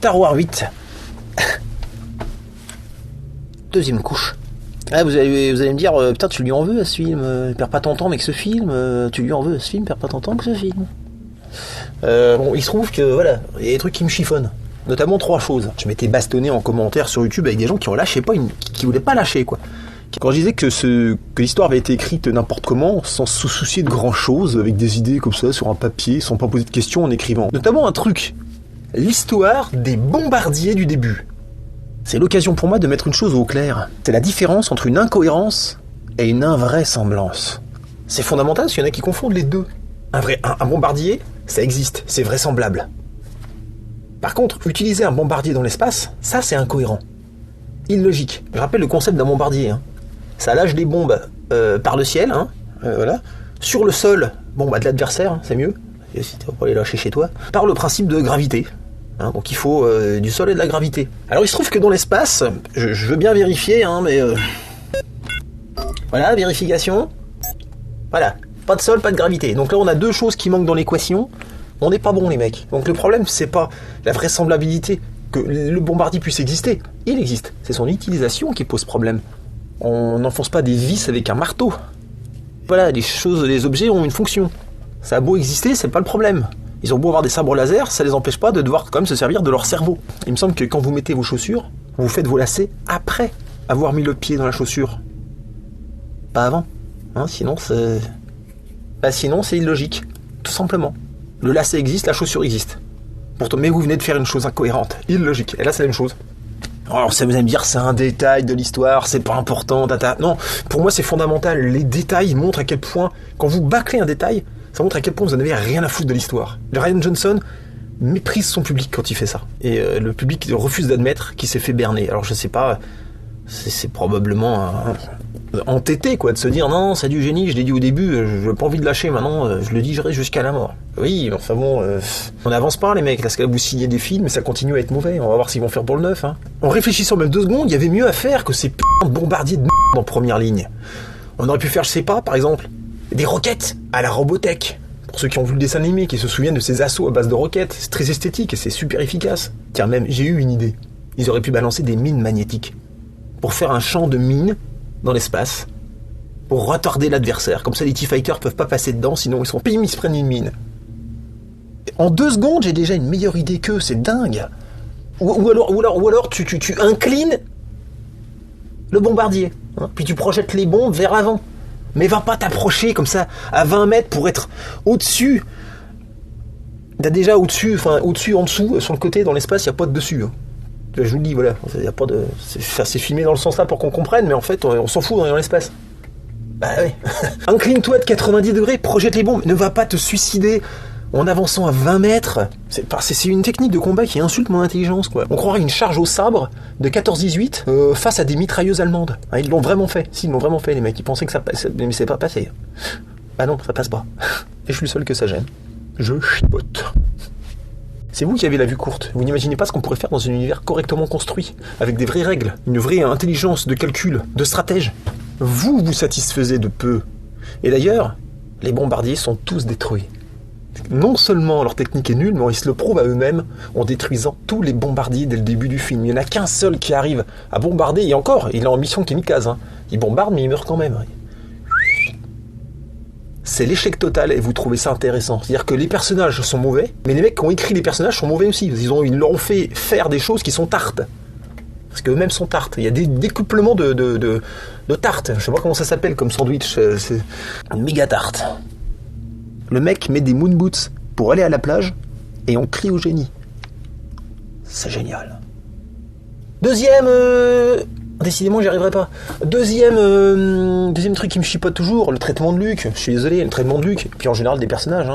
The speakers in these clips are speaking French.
Star Wars 8. Deuxième couche. Ah, vous allez me dire, putain, tu lui en veux à ce film, perds pas ton temps avec ce film, tu lui en veux à ce film, perds pas ton temps avec ce film. Bon, il se trouve que, voilà, il y a des trucs qui me chiffonnent. Notamment 3 choses. Je m'étais bastonné en commentaire sur YouTube avec des gens qui ont lâché pas, qui voulaient pas lâcher, quoi. Quand je disais que l'histoire avait été écrite n'importe comment, sans se soucier de grand chose, avec des idées comme ça sur un papier, sans pas poser de questions en écrivant. Notamment un truc. L'histoire des bombardiers du début. C'est l'occasion pour moi de mettre une chose au clair. C'est la différence entre une incohérence et une invraisemblance. C'est fondamental parce qu'il y en a qui confondent les deux. Un bombardier, ça existe, c'est vraisemblable. Par contre, utiliser un bombardier dans l'espace, ça c'est incohérent. Illogique. Je rappelle le concept d'un bombardier. Ça lâche des bombes par le ciel, voilà. Sur le sol, de l'adversaire, c'est mieux. Et si tu vas pas les lâcher chez toi. Par le principe de gravité. Donc il faut du sol et de la gravité. Alors il se trouve que dans l'espace, je veux bien vérifier, mais... Voilà, vérification. Voilà, pas de sol, pas de gravité. Donc là on a 2 choses qui manquent dans l'équation. On n'est pas bon les mecs. Donc le problème c'est pas la vraisemblabilité que le bombardier puisse exister. Il existe. C'est son utilisation qui pose problème. On n'enfonce pas des vis avec un marteau. Voilà, les objets ont une fonction. Ça a beau exister, c'est pas le problème. Ils ont beau avoir des sabres laser, ça les empêche pas de devoir quand même se servir de leur cerveau. Il me semble que quand vous mettez vos chaussures, vous faites vos lacets après avoir mis le pied dans la chaussure. Pas avant. Sinon c'est illogique. Tout simplement. Le lacet existe, la chaussure existe. Pourtant, mais vous venez de faire une chose incohérente, illogique. Et là c'est la même chose. Alors ça vous allez me dire c'est un détail de l'histoire, c'est pas important, Non, pour moi c'est fondamental. Les détails montrent à quel point, quand vous bâclez un détail, ça montre à quel point vous n'en avez rien à foutre de l'histoire. Ryan Johnson méprise son public quand il fait ça. Et le public refuse d'admettre qu'il s'est fait berner. Alors je sais pas, c'est probablement entêté quoi, de se dire non, c'est du génie, je l'ai dit au début, je n'ai pas envie de lâcher maintenant, je le dirai jusqu'à la mort. Oui, enfin bon, on n'avance pas les mecs, parce que là vous signez des films, mais ça continue à être mauvais, on va voir s'ils vont faire pour le neuf. En réfléchissant même 2 secondes, il y avait mieux à faire que ces putains de bombardiers de merde en première ligne. On aurait pu faire, je sais pas, par exemple, des roquettes à la Robotech. Pour ceux qui ont vu le dessin animé, qui se souviennent de ces assauts à base de roquettes, c'est très esthétique et c'est super efficace. Tiens, même, j'ai eu une idée. Ils auraient pu balancer des mines magnétiques pour faire un champ de mines dans l'espace, pour retarder l'adversaire. Comme ça, les T-Fighters peuvent pas passer dedans, sinon ils sont payés, ils se prennent une mine. En 2 secondes, j'ai déjà une meilleure idée qu'eux, c'est dingue. Ou alors tu inclines le bombardier, puis tu projettes les bombes vers avant. Mais va pas t'approcher comme ça à 20 mètres pour être au-dessus. T'as déjà au-dessus, en dessous, sur le côté, dans l'espace, il n'y a pas de dessus. Je vous le dis, voilà. Y a pas de... c'est filmé dans le sens là pour qu'on comprenne, mais en fait, on s'en fout dans l'espace. Bah ouais. Incline-toi de 90 degrés, projette les bombes. Ne va pas te suicider en avançant à 20 mètres. C'est une technique de combat qui insulte mon intelligence, quoi. On croirait une charge au sabre de 14-18 face à des mitrailleuses allemandes. Ils l'ont vraiment fait. Si, ils l'ont vraiment fait, les mecs. Ils pensaient que ça passait, mais c'est pas passé. Bah non, ça passe pas. Et je suis le seul que ça gêne. Je chipote. C'est vous qui avez la vue courte. Vous n'imaginez pas ce qu'on pourrait faire dans un univers correctement construit, avec des vraies règles, une vraie intelligence de calcul, de stratège. Vous vous satisfaisez de peu. Et d'ailleurs, les bombardiers sont tous détruits. Non seulement leur technique est nulle, mais ils se le prouvent à eux-mêmes en détruisant tous les bombardiers dès le début du film. Il n'y en a qu'un seul qui arrive à bombarder, et encore, il est en mission kamikaze. Il bombarde, mais il meurt quand même. C'est l'échec total, et vous trouvez ça intéressant. C'est-à-dire que les personnages sont mauvais, mais les mecs qui ont écrit les personnages sont mauvais aussi. Ils leur ont fait faire des choses qui sont tartes. Parce qu'eux-mêmes sont tartes. Il y a des découplements de tartes. Je sais pas comment ça s'appelle comme sandwich. C'est une méga tarte. Le mec met des moon boots pour aller à la plage, et on crie au génie. C'est génial. Deuxième... Décidément, j'y arriverai pas. Deuxième truc qui me chipote toujours, le traitement de Luke. Je suis désolé, le traitement de Luke. Puis en général, des personnages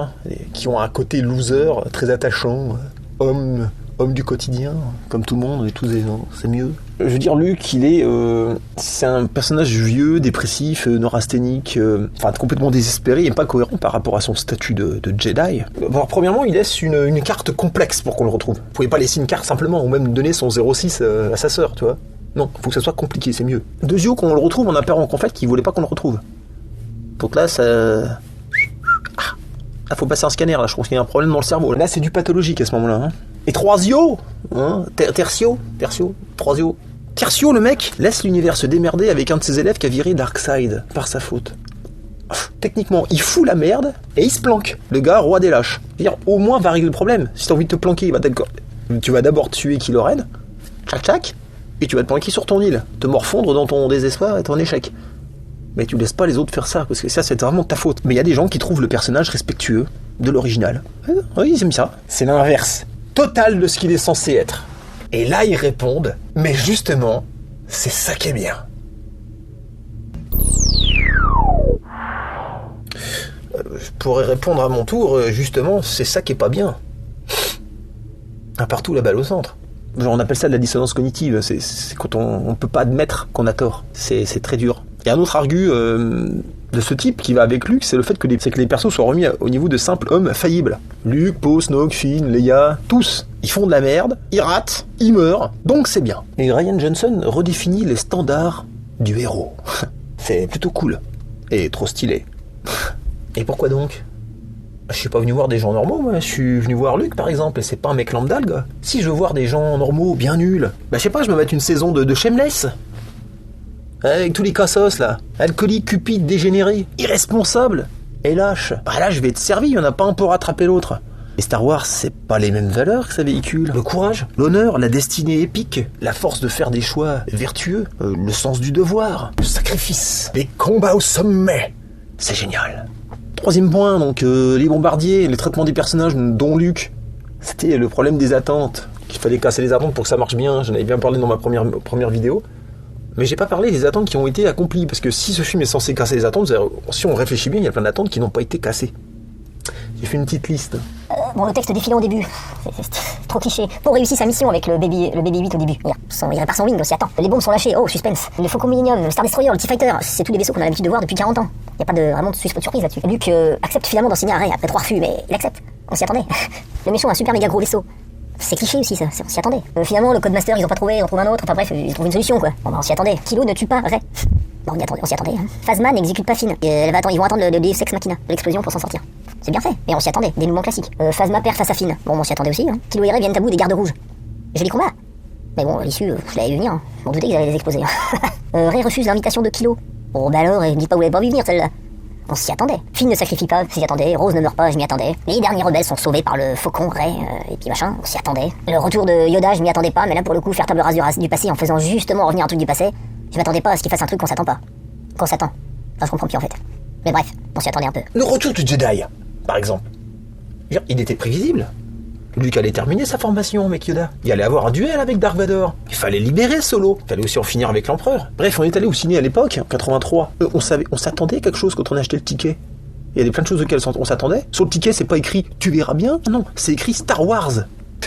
qui ont un côté loser, très attachant, homme du quotidien, comme tout le monde, et tous les gens, c'est mieux. Je veux dire, Luke, c'est un personnage vieux, dépressif, neurasthénique, complètement désespéré et pas cohérent par rapport à son statut de Jedi. Alors, premièrement, il laisse une carte complexe pour qu'on le retrouve. Vous pouvez pas laisser une carte simplement, ou même donner son 06 à sa sœur, tu vois. Non, faut que ça soit compliqué, c'est mieux. Deuxièmement, qu'on le retrouve en apparent qu'en fait, qu'il voulait pas qu'on le retrouve. Donc là, ça... Ah, faut passer un scanner, là, je pense qu'il y a un problème dans le cerveau. Là, c'est du pathologique à ce moment-là. Et Troisio, hein, Tertio, Troisio. Tertio, le mec, laisse l'univers se démerder avec un de ses élèves qui a viré Darkseid par sa faute. Techniquement, il fout la merde et il se planque. Le gars, roi des lâches. C'est-à-dire, au moins, va régler le problème. Si t'as envie de te planquer, tu vas d'abord tuer Kylo Ren, tchac, et tu vas te planquer sur ton île, te morfondre dans ton désespoir et ton échec. Mais tu laisses pas les autres faire ça, parce que ça, c'est vraiment de ta faute. Mais il y a des gens qui trouvent le personnage respectueux de l'original. Oui, ils aiment ça. C'est l'inverse total de ce qu'il est censé être. Et là, ils répondent, mais justement, c'est ça qui est bien. Je pourrais répondre à mon tour, justement, c'est ça qui est pas bien. Partout la balle au centre. On appelle ça de la dissonance cognitive, c'est quand on peut pas admettre qu'on a tort. C'est très dur. Il y a un autre argu de ce type qui va avec Luke, c'est le fait que les persos soient remis au niveau de simples hommes faillibles. Luke, Poe, Snoke, Finn, Leia, tous. Ils font de la merde, ils ratent, ils meurent, donc c'est bien. Et Rian Johnson redéfinit les standards du héros. C'est plutôt cool. Et trop stylé. Et pourquoi donc ? Je suis pas venu voir des gens normaux, moi. Je suis venu voir Luke, par exemple, et c'est pas un mec lambda, le gars. Si je veux voir des gens normaux, bien nuls, je sais pas, je me mets une saison de Shameless. Avec tous les cassos, là. Alcooliques, cupides, dégénérés, irresponsables et lâches. Là, je vais être servi, il y en a pas un pour rattraper l'autre. Et Star Wars, c'est pas les mêmes valeurs que ça véhicule. Le courage, l'honneur, la destinée épique, la force de faire des choix vertueux, le sens du devoir, le sacrifice, les combats au sommet. C'est génial. Troisième point, donc les bombardiers, les traitements des personnages, dont Luke. C'était le problème des attentes. Qu'il fallait casser les attentes pour que ça marche bien. J'en avais bien parlé dans ma première vidéo. Mais j'ai pas parlé des attentes qui ont été accomplies. Parce que si ce film est censé casser les attentes, si on réfléchit bien, il y a plein d'attentes qui n'ont pas été cassées. J'ai fait une petite liste. Bon, le texte défilant au début, c'est trop cliché. Poe réussit sa mission avec le baby 8 au début. Il répare son wing, on s'y attend. Les bombes sont lâchées, oh, suspense. Le Faucon Millennium, le Star Destroyer, le T-Fighter, c'est tous les vaisseaux qu'on a l'habitude de voir depuis 40 ans. Y a pas vraiment de surprise là-dessus. Luke accepte finalement d'enseigner à Rey après 3 refus, mais il accepte. On s'y attendait. Le méchant a un super méga gros vaisseau. C'est cliché aussi, ça, on s'y attendait. Finalement, le Codemaster, ils ont pas trouvé, on trouve un autre, enfin bref, ils trouvent une solution, quoi. Bon, on s'y attendait. Kylo ne tue pas Rey. Bon, on s'y attendait. Hein. Phasma n'exécute pas Finn. Ils vont attendre le Deus Ex Machina, l'explosion pour s'en sortir. C'est bien fait, mais on s'y attendait, dénouement classique. Phasma perd face à Finn. Bon, on s'y attendait aussi. Hein. Kylo et Rey viennent à bout des gardes rouges. Joli combat. Mais bon, l'issue, je l'avais vu venir. Hein. On doutait qu'ils allaient les exploser. Rey refuse l'invitation de Kylo. Bon, bah alors, me dites pas où vous l'avez pas vu venir celle-là. On s'y attendait. Finn ne sacrifie pas, s'y attendait. Rose ne meurt pas, je m'y attendais. Les derniers rebelles sont sauvés par le Faucon, Rey, et puis machin, on s'y attendait. Le retour de Yoda, je m'y attendais pas, mais là pour le coup, faire table rase du passé en faisant justement revenir un truc du passé, je m'attendais pas à ce qu'il fasse un truc qu'on s'attend pas. Qu'on s'attend. Enfin, je comprends plus en fait. Mais bref, on s'y attendait un peu. Le retour du Jedi, par exemple. Il était prévisible. Luke allait terminer sa formation avec Yoda. Il allait avoir un duel avec Dark Vador. Il fallait libérer Solo. Il fallait aussi en finir avec l'Empereur. Bref, on est allé au ciné à l'époque, en 83. On s'attendait à quelque chose quand on achetait le ticket. Il y a plein de choses auxquelles on s'attendait. Sur le ticket, c'est pas écrit « Tu verras bien ». Non, c'est écrit « Star Wars ».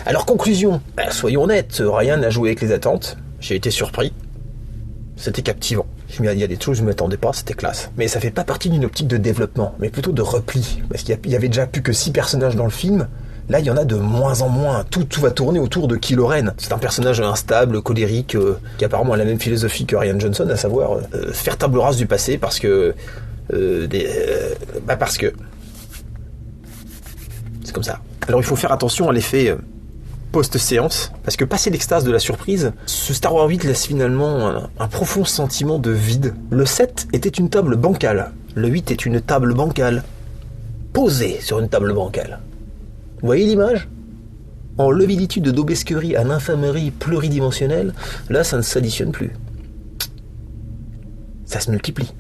Alors, conclusion. Soyons honnêtes, Ryan a joué avec les attentes. J'ai été surpris. C'était captivant. Il y a des choses où je ne m'attendais pas, c'était classe. Mais ça fait pas partie d'une optique de développement, mais plutôt de repli. Parce qu'il y avait déjà plus que 6 personnages dans le film. Là, il y en a de moins en moins. Tout va tourner autour de Kylo Ren. C'est un personnage instable, colérique, qui apparemment a la même philosophie que Rian Johnson, à savoir faire table rase du passé parce que... parce que... C'est comme ça. Alors il faut faire attention à l'effet post-séance, parce que passé l'extase de la surprise, ce Star Wars 8 laisse finalement un profond sentiment de vide. Le 7 était une table bancale. Le 8 est une table bancale. Posée sur une table bancale. Vous voyez l'image ? En levilitude d'obesquerie à l'infamerie pluridimensionnelle, là ça ne s'additionne plus. Ça se multiplie.